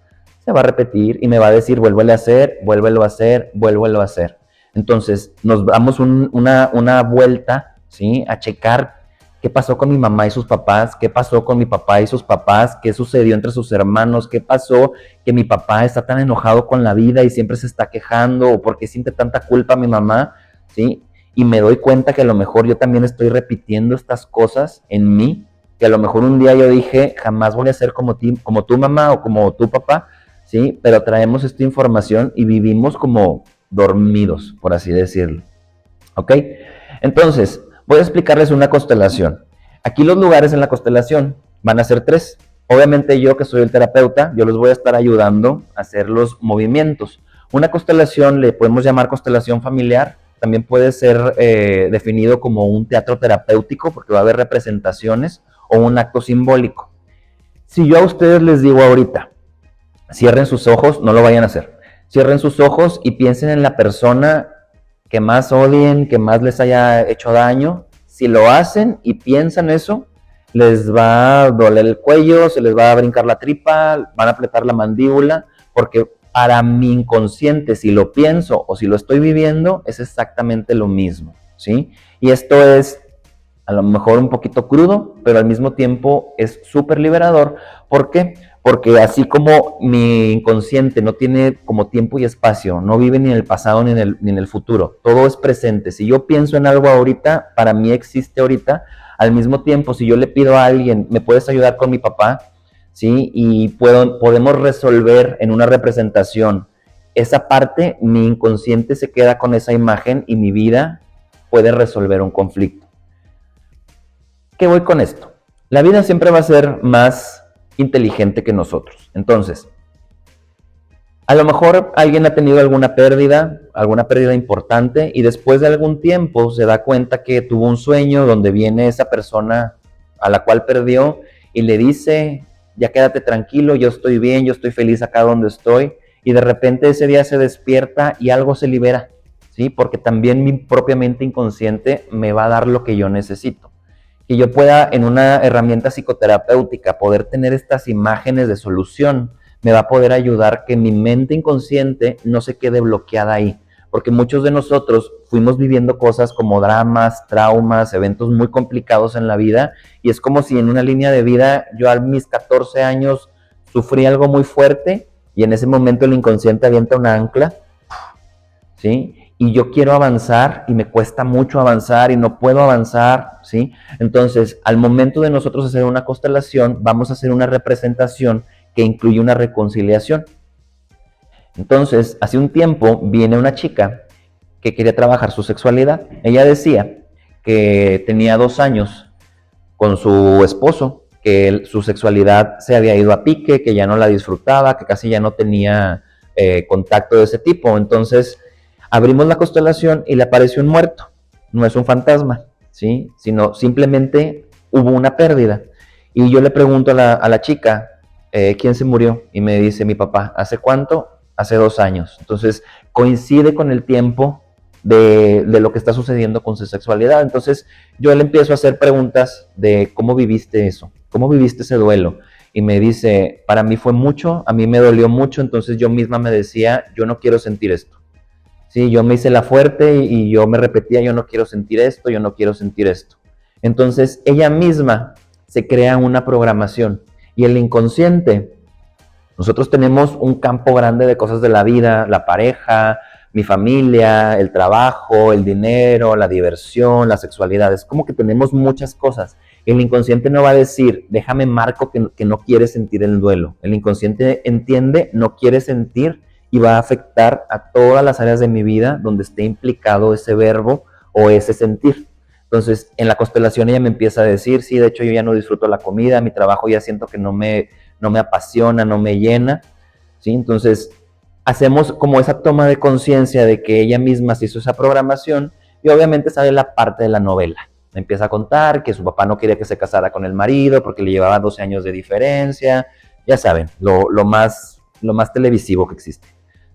se va a repetir y me va a decir, vuélvelo a hacer, vuélvelo a hacer, vuélvelo a hacer. Entonces, nos damos una vuelta, ¿sí? A checar ¿Qué pasó con mi mamá y sus papás? ¿Qué pasó con mi papá y sus papás? ¿Qué sucedió entre sus hermanos? ¿Qué pasó que mi papá está tan enojado con la vida y siempre se está quejando? ¿O por qué siente tanta culpa mi mamá? ¿Sí? Y me doy cuenta que a lo mejor yo también estoy repitiendo estas cosas en mí, que a lo mejor un día yo dije, jamás voy a ser como tu mamá o como tu papá, ¿sí? Pero traemos esta información y vivimos como dormidos, por así decirlo. ¿Ok? Entonces, voy a explicarles una constelación. Aquí los lugares en la constelación van a ser 3. Obviamente yo, que soy el terapeuta, yo les voy a estar ayudando a hacer los movimientos. Una constelación le podemos llamar constelación familiar. También puede ser definido como un teatro terapéutico porque va a haber representaciones o un acto simbólico. Si yo a ustedes les digo ahorita, cierren sus ojos, no lo vayan a hacer. Cierren sus ojos y piensen en la persona que más odien, que más les haya hecho daño. Si lo hacen y piensan eso, les va a doler el cuello, se les va a brincar la tripa, van a apretar la mandíbula, porque para mi inconsciente, si lo pienso o si lo estoy viviendo, es exactamente lo mismo, ¿sí? Y esto es a lo mejor un poquito crudo, pero al mismo tiempo es súper liberador. ¿Por qué? Porque así como mi inconsciente no tiene como tiempo y espacio, no vive ni en el pasado ni en el futuro, todo es presente. Si yo pienso en algo ahorita, para mí existe ahorita. Al mismo tiempo, si yo le pido a alguien, ¿me puedes ayudar con mi papá? ¿Sí? Y podemos resolver en una representación esa parte, mi inconsciente se queda con esa imagen y mi vida puede resolver un conflicto. ¿Qué voy con esto? La vida siempre va a ser más inteligente que nosotros. Entonces, a lo mejor alguien ha tenido alguna pérdida importante, y después de algún tiempo se da cuenta que tuvo un sueño donde viene esa persona a la cual perdió y le dice, ya quédate tranquilo, yo estoy bien, yo estoy feliz acá donde estoy, y de repente ese día se despierta y algo se libera, ¿sí? Porque también mi propia mente inconsciente me va a dar lo que yo necesito. Que yo pueda en una herramienta psicoterapéutica poder tener estas imágenes de solución, me va a poder ayudar que mi mente inconsciente no se quede bloqueada ahí. Porque muchos de nosotros fuimos viviendo cosas como dramas, traumas, eventos muy complicados en la vida, y es como si en una línea de vida yo a mis 14 años sufrí algo muy fuerte y en ese momento el inconsciente avienta una ancla, ¿sí? Y yo quiero avanzar y me cuesta mucho avanzar y no puedo avanzar, ¿sí? Entonces, al momento de nosotros hacer una constelación, vamos a hacer una representación que incluye una reconciliación. Entonces, hace un tiempo viene una chica que quería trabajar su sexualidad. Ella decía que tenía 2 años con su esposo, que su sexualidad se había ido a pique, que ya no la disfrutaba, que casi ya no tenía contacto de ese tipo. Entonces, abrimos la constelación y le apareció un muerto. No es un fantasma, ¿sí? Sino simplemente hubo una pérdida. Y yo le pregunto a la chica, ¿quién se murió? Y me dice, mi papá. ¿Hace cuánto? Hace 2 años. Entonces, coincide con el tiempo de lo que está sucediendo con su sexualidad. Entonces, yo le empiezo a hacer preguntas de cómo viviste eso, cómo viviste ese duelo. Y me dice, para mí fue mucho, a mí me dolió mucho, entonces yo misma me decía, yo no quiero sentir esto. Sí, yo me hice la fuerte y yo me repetía, yo no quiero sentir esto, yo no quiero sentir esto. Entonces ella misma se crea una programación y el inconsciente, nosotros tenemos un campo grande de cosas de la vida, la pareja, mi familia, el trabajo, el dinero, la diversión, la sexualidad. Es como que tenemos muchas cosas. El inconsciente no va a decir, déjame marco que no quiere sentir el duelo. El inconsciente entiende, no quiere sentir y va a afectar a todas las áreas de mi vida donde esté implicado ese verbo o ese sentir. Entonces, en la constelación ella me empieza a decir, sí, de hecho yo ya no disfruto la comida, mi trabajo ya siento que no me apasiona, no me llena, ¿sí? Entonces, hacemos como esa toma de conciencia de que ella misma se hizo esa programación y obviamente sale la parte de la novela. Me empieza a contar que su papá no quería que se casara con el marido porque le llevaba 12 años de diferencia, ya saben, lo más televisivo que existe,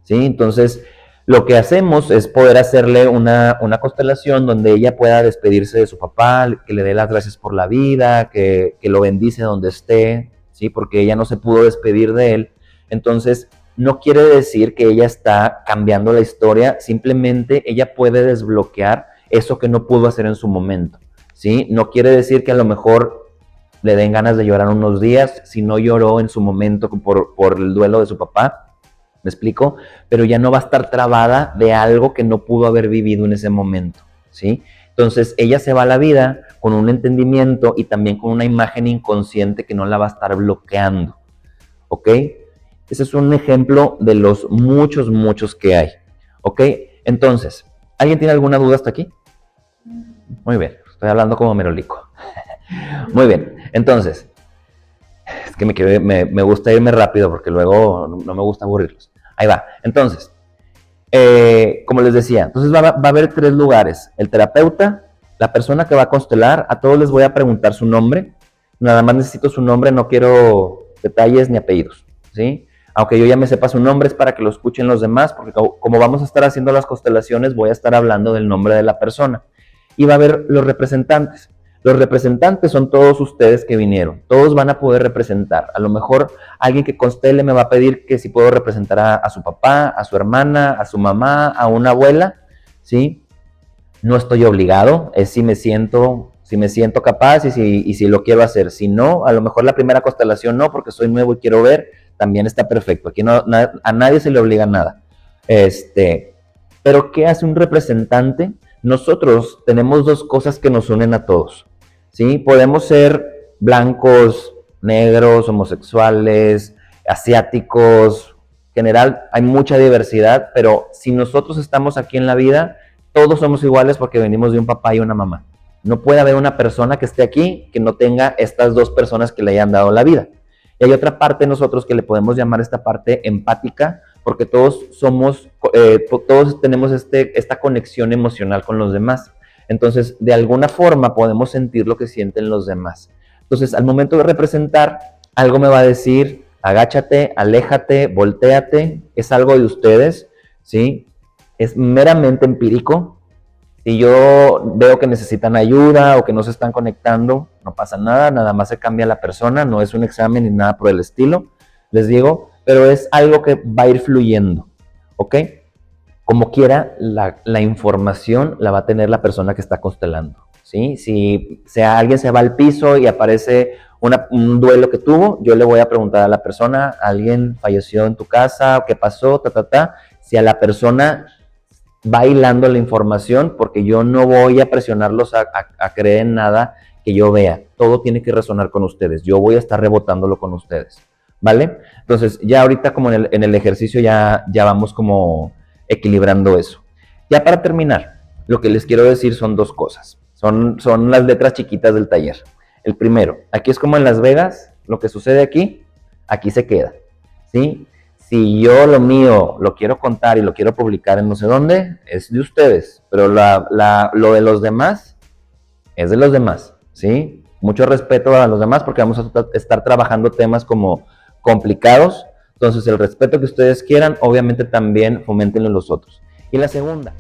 ¿sí? Entonces, lo que hacemos es poder hacerle una constelación donde ella pueda despedirse de su papá, que le dé las gracias por la vida, que lo bendice donde esté, ¿sí? Porque ella no se pudo despedir de él. Entonces, no quiere decir que ella está cambiando la historia, simplemente ella puede desbloquear eso que no pudo hacer en su momento. ¿sí? No quiere decir que a lo mejor le den ganas de llorar unos días si no lloró en su momento por el duelo de su papá, ¿me explico? Pero ya no va a estar trabada de algo que no pudo haber vivido en ese momento, ¿sí? Entonces ella se va a la vida con un entendimiento y también con una imagen inconsciente que no la va a estar bloqueando, ¿ok? Ese es un ejemplo de los muchos, muchos que hay, ¿ok? Entonces, ¿alguien tiene alguna duda hasta aquí? Muy bien, estoy hablando como merolico. Muy bien, entonces, es que me gusta irme rápido porque luego no me gusta aburrirlos. Ahí va, entonces, como les decía, entonces va a haber 3 lugares, el terapeuta, la persona que va a constelar, a todos les voy a preguntar su nombre, nada más necesito su nombre, no quiero detalles ni apellidos, ¿sí? Aunque yo ya me sepa su nombre, es para que lo escuchen los demás, porque como vamos a estar haciendo las constelaciones, voy a estar hablando del nombre de la persona. Y va a haber los representantes. Los representantes son todos ustedes que vinieron. Todos van a poder representar. A lo mejor alguien que constele me va a pedir que si puedo representar a su papá, a su hermana, a su mamá, a una abuela, ¿sí? No estoy obligado, es si me siento capaz y si lo quiero hacer. Si no, a lo mejor la primera constelación no, porque soy nuevo y quiero ver, también está perfecto. Aquí a nadie se le obliga nada. Pero ¿qué hace un representante? Nosotros tenemos 2 cosas que nos unen a todos, ¿sí? Podemos ser blancos, negros, homosexuales, asiáticos, en general hay mucha diversidad, pero si nosotros estamos aquí en la vida, todos somos iguales porque venimos de un papá y una mamá. No puede haber una persona que esté aquí que no tenga estas 2 personas que le hayan dado la vida. Y hay otra parte de nosotros que le podemos llamar esta parte empática, porque todos todos tenemos esta conexión emocional con los demás. Entonces, de alguna forma podemos sentir lo que sienten los demás. Entonces, al momento de representar, algo me va a decir, agáchate, aléjate, voltéate, es algo de ustedes, ¿sí? Es meramente empírico. Si yo veo que necesitan ayuda o que no se están conectando, no pasa nada, nada más se cambia la persona, no es un examen ni nada por el estilo, les digo, pero es algo que va a ir fluyendo, ¿ok? Como quiera, la información la va a tener la persona que está constelando, ¿sí? Si alguien se va al piso y aparece un duelo que tuvo, yo le voy a preguntar a la persona, ¿alguien falleció en tu casa? ¿Qué pasó? Si a la persona va hilando la información, porque yo no voy a presionarlos a creer en nada que yo vea. Todo tiene que resonar con ustedes. Yo voy a estar rebotándolo con ustedes, ¿vale? Entonces, ya ahorita como en el ejercicio ya vamos como equilibrando eso. Ya para terminar, lo que les quiero decir son 2 cosas. Son las letras chiquitas del taller. El primero, aquí es como en Las Vegas, lo que sucede aquí se queda, ¿sí? Si yo lo mío lo quiero contar y lo quiero publicar en no sé dónde, es de ustedes, pero lo de los demás es de los demás, ¿sí? Mucho respeto a los demás porque vamos a estar trabajando temas como complicados, entonces el respeto que ustedes quieran, obviamente también foméntenlo los otros. Y la segunda,